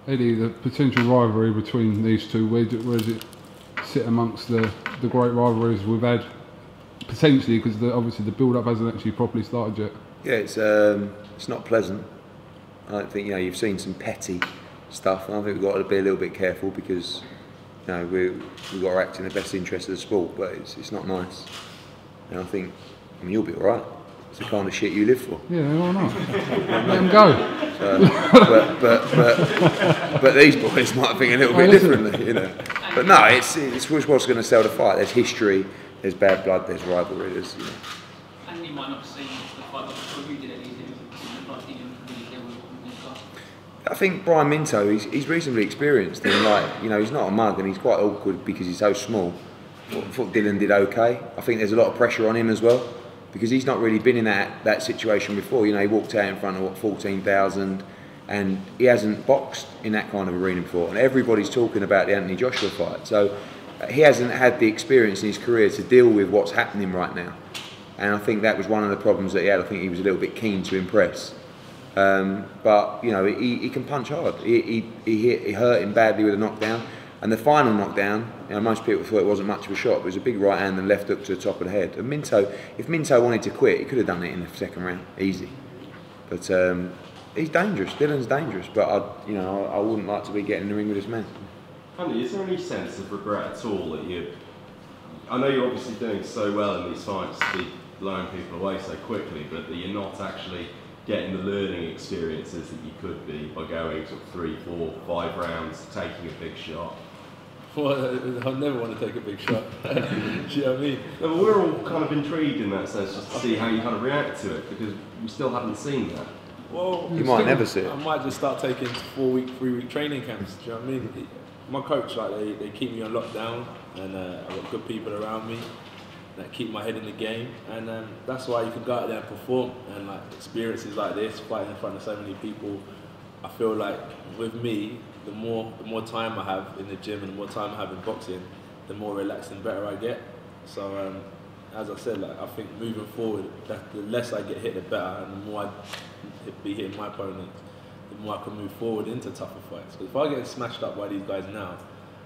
Eddie, the potential rivalry between these two, where does it sit amongst the great rivalries we've had, potentially, because obviously the build-up hasn't actually properly started yet? Yeah, it's not pleasant. I don't think, you've seen some petty stuff, and I think we've got to be a little bit careful because, we've got to act in the best interest of the sport, but it's not nice. And I think, you'll be all right. It's the kind of shit you live for. Yeah, why not? Let them go. So, but these boys might think a little bit differently, But no, it's what's going to sell the fight. There's history, there's bad blood, there's rivalry, there's. And you might not have seen the fight before you did it. I think Brian Minto, he's reasonably experienced, and he's not a mug, and he's quite awkward because he's so small. I thought Dylan did okay. I think there's a lot of pressure on him as well, because he's not really been in that situation before. He walked out in front of 14,000, and he hasn't boxed in that kind of arena before. And everybody's talking about the Anthony Joshua fight, so he hasn't had the experience in his career to deal with what's happening right now. And I think that was one of the problems that he had. I think he was a little bit keen to impress. But he can punch hard. He hurt him badly with a knockdown, and the final knockdown, most people thought it wasn't much of a shot, but it was a big right hand and left hook to the top of the head. And if Minto wanted to quit, he could have done it in the second round, easy. But he's dangerous. Dylan's dangerous, but I wouldn't like to be getting in the ring with this man. Andy, is there any sense of regret at all that I know you're obviously doing so well in these fights to be blowing people away so quickly, but that you're not actually getting the learning experiences that you could be by going sort of 3, 4, 5 rounds, taking a big shot? Well, I never want to take a big shot. Do you know what I mean? No, but we're all kind of intrigued in that sense, just to see how you kind of react to it, because we still haven't seen that. Well, you might never see it. I might just start taking 4-week, 3-week training camps. Do you know what I mean? My coach, they keep me on lockdown, and I've got good people around me that keep my head in the game, and that's why you can go out there and perform. And experiences like this, fighting in front of so many people, I feel like with me, the more time I have in the gym and the more time I have in boxing, the more relaxed and better I get. So as I said, I think moving forward, that the less I get hit, the better, and the more I be hitting my opponents, the more I can move forward into tougher fights. Because if I get smashed up by these guys now,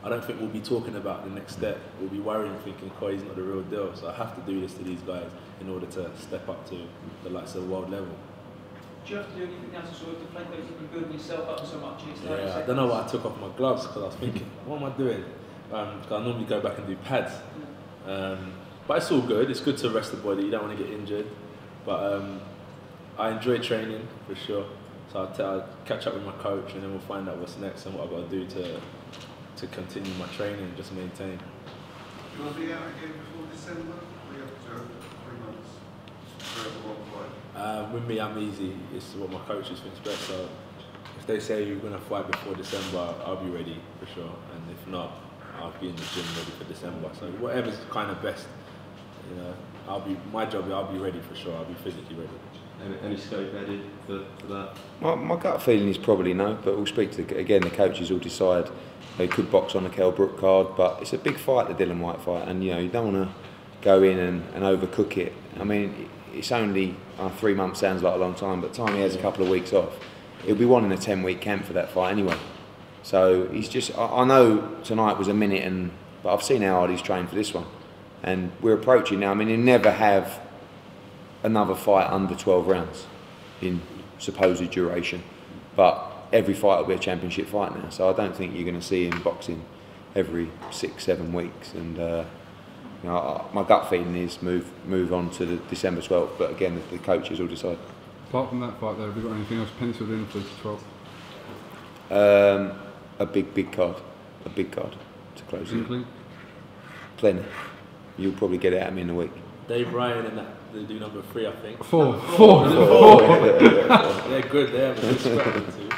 I don't think we'll be talking about the next step. We'll be worrying, thinking, "Oh, he's not the real deal." So I have to do this to these guys in order to step up to the likes of the world level. Do you have to do anything else to sort of deflate those? You've been building yourself up so much. Yeah, I don't know why I took off my gloves, because I was thinking, what am I doing? Because I normally go back and do pads. But it's all good. It's good to rest the body. You don't want to get injured. But I enjoy training for sure. So I'll catch up with my coach, and then we'll find out what's next and what I've got to do to continue my training and just maintain. Do you want to be out again before December? We have to 3 months for the one fight. With me, I'm easy. It's what my coaches think best. So if they say you're going to fight before December, I'll be ready for sure. And if not, I'll be in the gym ready for December. So whatever's kind of best, I'll be ready for sure. I'll be physically ready. Any scope, Eddie, for that? My gut feeling is probably no, but we'll speak to the coaches will decide. They could box on the Kell Brook card, but it's a big fight, the Dylan White fight, and you don't want to go in and overcook it. I mean, it's only 3 months sounds like a long time, but time he has a couple of weeks off, he'll be wanting a 10-week camp for that fight anyway. So he's just, I know tonight was a minute, but I've seen how hard he's trained for this one, and we're approaching now. I mean, he'll never have another fight under 12 rounds in supposed duration, but every fight will be a championship fight now, so I don't think you're going to see him boxing every 6-7 weeks. And my gut feeling is move on to the December 12th, but again, the coaches will decide. Apart from that fight, though, have you got anything else penciled in for the 12th? A big card to close it. Plenty. You'll probably get it at me in a week. Dave Ryan and that, they do number 3, I think. Four. They're good. They have a good spread too.